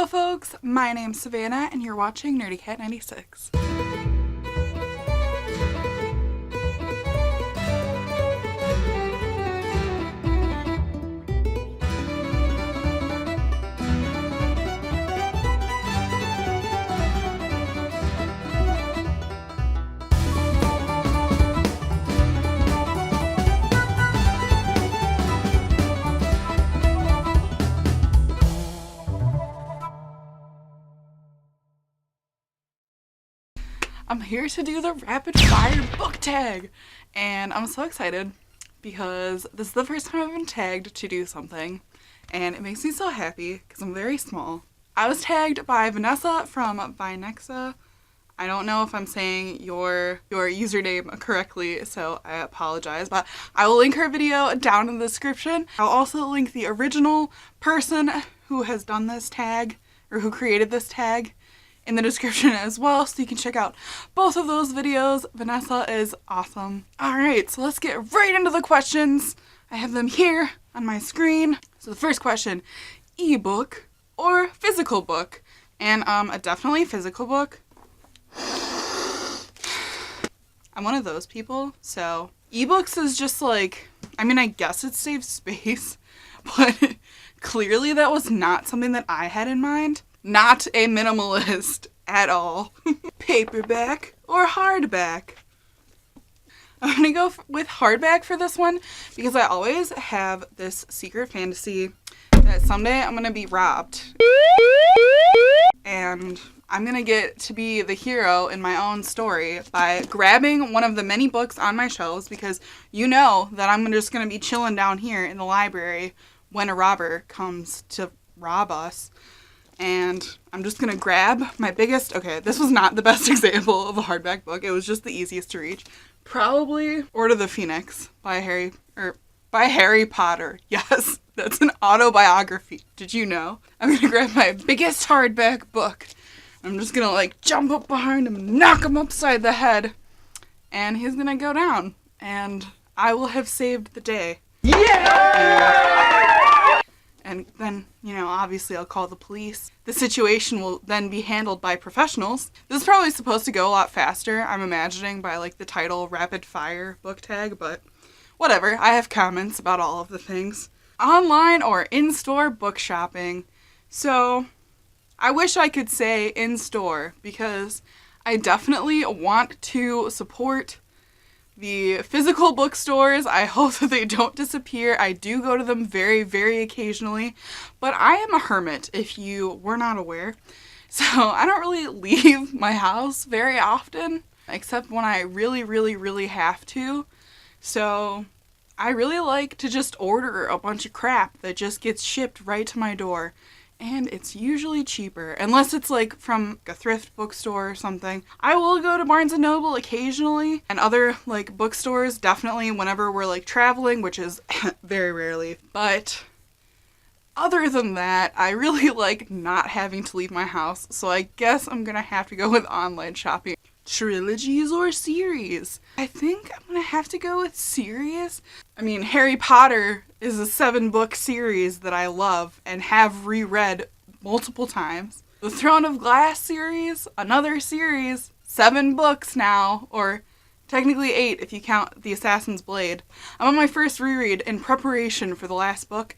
Hello folks, my name's Savannah and you're watching Nerdy Cat 96. I'm here to do the rapid fire book tag, and I'm so excited because this is the first time I've been tagged to do something, and it makes me so happy because I'm very small. I was tagged by Vanessa from Vynexa. I don't know if I'm saying your username correctly, so I apologize, but I will link her video down in the description. I'll also link the original person who has done this tag, or who created this tag, in the description as well, so you can check out both of those videos. Vanessa is awesome. Alright, so let's get right into the questions. I have them here on my screen. So the first question, ebook or physical book? And a definitely physical book. I'm one of those people, so ebooks is just like, I mean, I guess it saves space, but clearly that was not something that I had in mind. Not a minimalist at all. Paperback or hardback? I'm gonna go with hardback for this one because I always have this secret fantasy that someday I'm gonna be robbed. And I'm gonna get to be the hero in my own story by grabbing one of the many books on my shelves, because you know that I'm just gonna be chilling down here in the library when a robber comes to rob us. And I'm just gonna grab my biggest, okay, this was not the best example of a hardback book. It was just the easiest to reach. Probably Order of the Phoenix by Harry Potter. Yes, that's an autobiography. Did you know? I'm gonna grab my biggest hardback book. I'm just gonna like jump up behind him, knock him upside the head, and he's gonna go down. And I will have saved the day. Yeah! And then, you know, obviously I'll call the police. The situation will then be handled by professionals. This is probably supposed to go a lot faster, I'm imagining, by like the title Rapid Fire Book Tag, but whatever. I have comments about all of the things. Online or in-store book shopping. So I wish I could say in-store, because I definitely want to support the physical bookstores. I hope that they don't disappear. I do go to them very, very occasionally, but I am a hermit, if you were not aware. So I don't really leave my house very often, except when I really, really, really have to. So I really like to just order a bunch of crap that just gets shipped right to my door. And it's usually cheaper, unless it's like from a thrift bookstore or something. I will go to Barnes & Noble occasionally, and other like bookstores definitely whenever we're like traveling, which is very rarely. But other than that, I really like not having to leave my house, so I guess I'm gonna have to go with online shopping. Trilogies or series? I think I'm gonna have to go with series. I mean, Harry Potter is a 7-book series that I love and have reread multiple times. The Throne of Glass series, another series, 7 books now, or technically 8 if you count The Assassin's Blade. I'm on my first reread in preparation for the last book,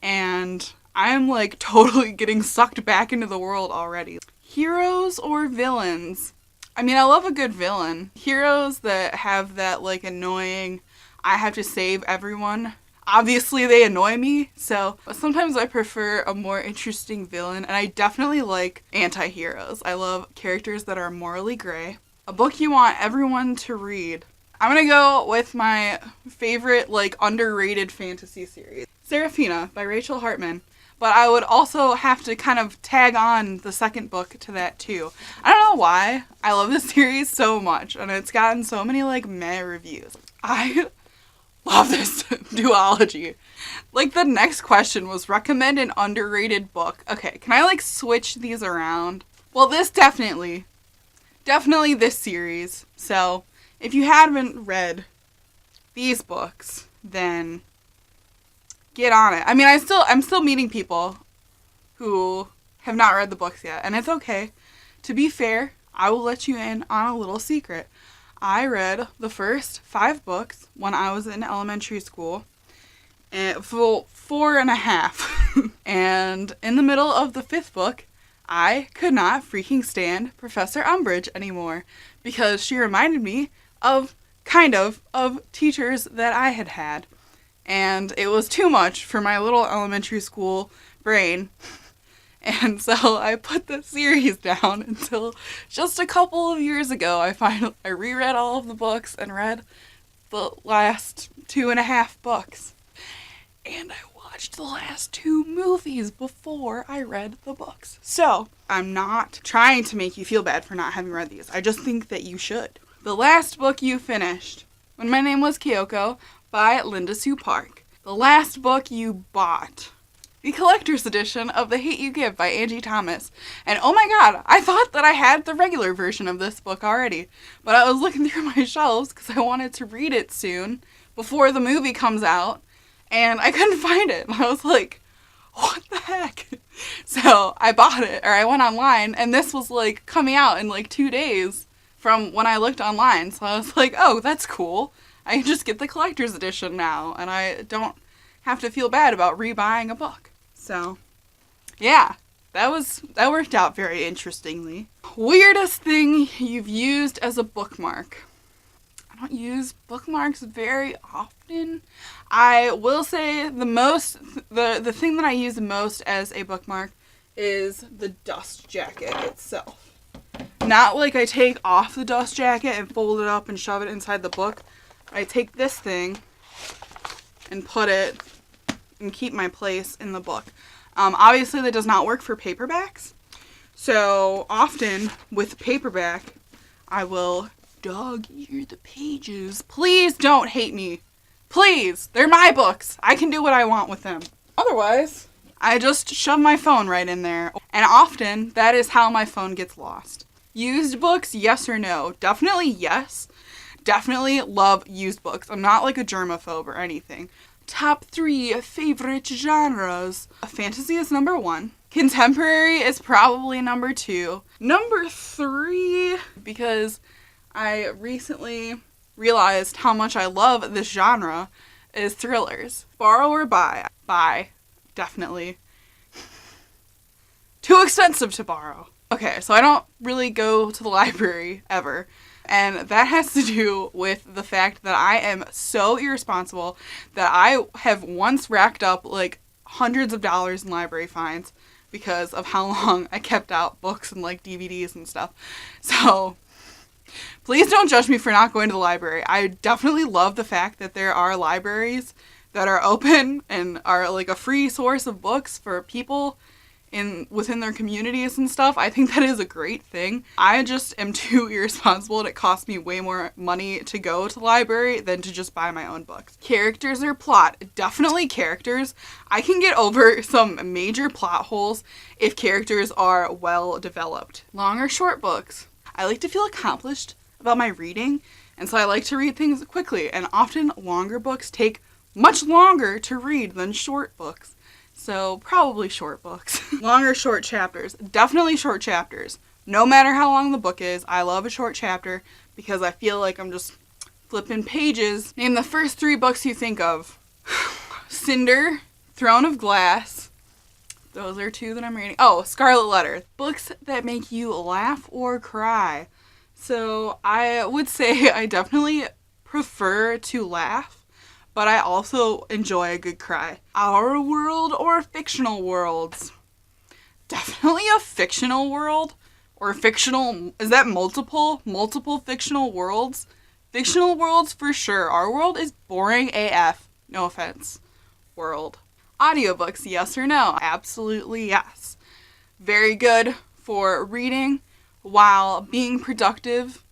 and I am like totally getting sucked back into the world already. Heroes or villains? I mean, I love a good villain. Heroes that have that like annoying, I have to save everyone. Obviously they annoy me, so sometimes I prefer a more interesting villain, and I definitely like anti-heroes. I love characters that are morally gray. A book you want everyone to read. I'm gonna go with my favorite like underrated fantasy series, Serafina by Rachel Hartman. But I would also have to kind of tag on the second book to that too. I don't know why. I love this series so much, and it's gotten so many like meh reviews. I love this duology. Like the next question was recommend an underrated book. Okay, can I like switch these around? Well, this definitely this series. So if you haven't read these books, then get on it. I mean, I'm still meeting people who have not read the books yet, and it's okay. To be fair, I will let you in on a little secret. I read the first 5 books when I was in elementary school, and for 4.5. And in the middle of the 5th book, I could not freaking stand Professor Umbridge anymore because she reminded me of teachers that I had had. And it was too much for my little elementary school brain. And so I put the series down until just a couple of years ago. I reread all of the books and read the last 2.5 books. And I watched the last 2 movies before I read the books. So, I'm not trying to make you feel bad for not having read these. I just think that you should. The last book you finished, When My Name Was Kyoko, by Linda Sue Park. The last book you bought, the collector's edition of The Hate You Give by Angie Thomas. And oh my god, I thought that I had the regular version of this book already. But I was looking through my shelves because I wanted to read it soon, before the movie comes out. And I couldn't find it. I was like, what the heck? So I bought it, or I went online, and this was like coming out in like 2 days from when I looked online. So I was like, oh, that's cool. I can just get the collector's edition now, and I don't have to feel bad about rebuying a book. So, yeah, that worked out very interestingly. Weirdest thing you've used as a bookmark. I don't use bookmarks very often. I will say the thing that I use the most as a bookmark is the dust jacket itself. Not like I take off the dust jacket and fold it up and shove it inside the book. I take this thing and put it and keep my place in the book. Obviously that does not work for paperbacks. So often with paperback, I will dog-ear the pages. Please don't hate me. Please, they're my books. I can do what I want with them. Otherwise, I just shove my phone right in there. And often, that is how my phone gets lost. Used books, yes or no? Definitely yes. Definitely love used books. I'm not like a germaphobe or anything. Top 3 favorite genres. Fantasy is number 1. Contemporary is probably number 2. Number 3, because I recently realized how much I love this genre, is thrillers. Borrow or buy? Buy. Definitely. Too expensive to borrow. Okay, so I don't really go to the library ever. And that has to do with the fact that I am so irresponsible that I have once racked up like hundreds of dollars in library fines because of how long I kept out books and like DVDs and stuff. So please don't judge me for not going to the library. I definitely love the fact that there are libraries that are open and are like a free source of books for people within their communities and stuff. I think that is a great thing. I just am too irresponsible, and it costs me way more money to go to the library than to just buy my own books. Characters or plot? Definitely characters. I can get over some major plot holes if characters are well developed. Long or short books? I like to feel accomplished about my reading, and so I like to read things quickly, and often longer books take much longer to read than short books. So probably short books. Long or short chapters? Definitely short chapters. No matter how long the book is, I love a short chapter because I feel like I'm just flipping pages. Name the first 3 books you think of. Cinder, Throne of Glass. Those are 2 that I'm reading. Oh, Scarlet Letter. Books that make you laugh or cry. So I would say I definitely prefer to laugh, but I also enjoy a good cry. Our world or fictional worlds? Definitely a fictional world. Or fictional, is that multiple? Multiple fictional worlds? Fictional worlds for sure. Our world is boring AF. No offense. World. Audiobooks, yes or no? Absolutely yes. Very good for reading while being productive,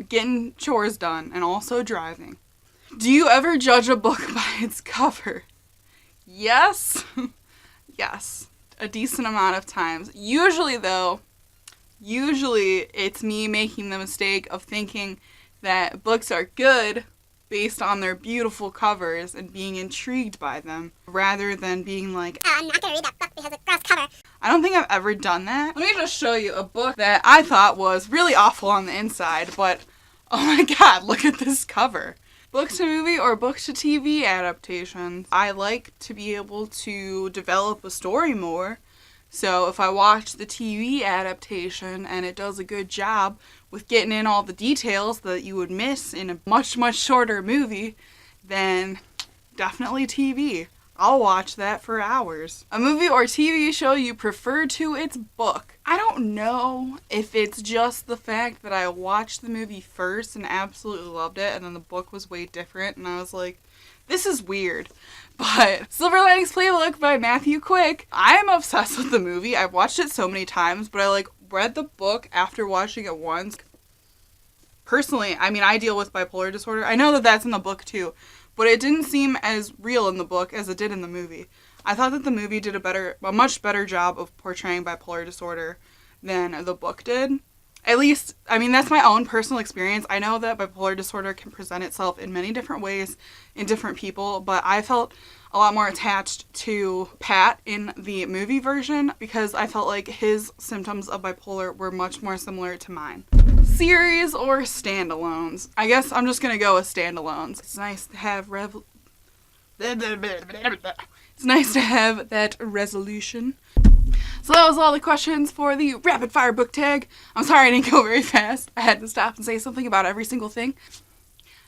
getting chores done, and also driving. Do you ever judge a book by its cover? Yes. Yes. A decent amount of times. Usually it's me making the mistake of thinking that books are good based on their beautiful covers and being intrigued by them, rather than being like, I'm not gonna read that book because it's a gross cover. I don't think I've ever done that. Let me just show you a book that I thought was really awful on the inside, but oh my god, look at this cover. Book to movie or book to TV adaptations. I like to be able to develop a story more. So if I watch the TV adaptation and it does a good job with getting in all the details that you would miss in a much, much shorter movie, then definitely TV. I'll watch that for hours. A movie or TV show you prefer to its book. I don't know if it's just the fact that I watched the movie first and absolutely loved it, and then the book was way different, and I was like, this is weird. But Silver Linings Playbook by Matthew Quick. I'm obsessed with the movie. I've watched it so many times, but I read the book after watching it once. Personally, I mean, I deal with bipolar disorder. I know that that's in the book too, but it didn't seem as real in the book as it did in the movie. I thought that the movie did a much better job of portraying bipolar disorder than the book did. At least, I mean, that's my own personal experience. I know that bipolar disorder can present itself in many different ways in different people, but I felt a lot more attached to Pat in the movie version because I felt like his symptoms of bipolar were much more similar to mine. Series or standalones? I guess I'm just gonna go with standalones. It's nice to have It's nice to have that resolution. So that was all the questions for the rapid fire book tag. I'm sorry I didn't go very fast. I had to stop and say something about every single thing.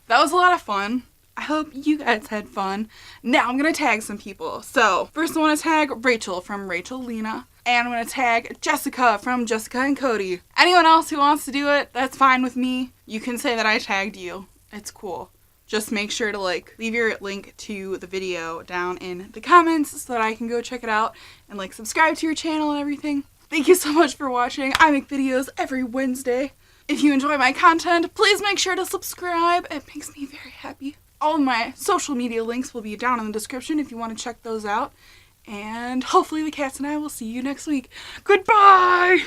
That was a lot of fun. I hope you guys had fun. Now I'm going to tag some people. So first I want to tag Rachel from Rachel Lena. And I'm going to tag Jessica from Jessica and Cody. Anyone else who wants to do it, that's fine with me. You can say that I tagged you. It's cool. Just make sure to leave your link to the video down in the comments so that I can go check it out and subscribe to your channel and everything. Thank you so much for watching. I make videos every Wednesday. If you enjoy my content, please make sure to subscribe. It makes me very happy. All of my social media links will be down in the description if you want to check those out. And hopefully the cats and I will see you next week. Goodbye!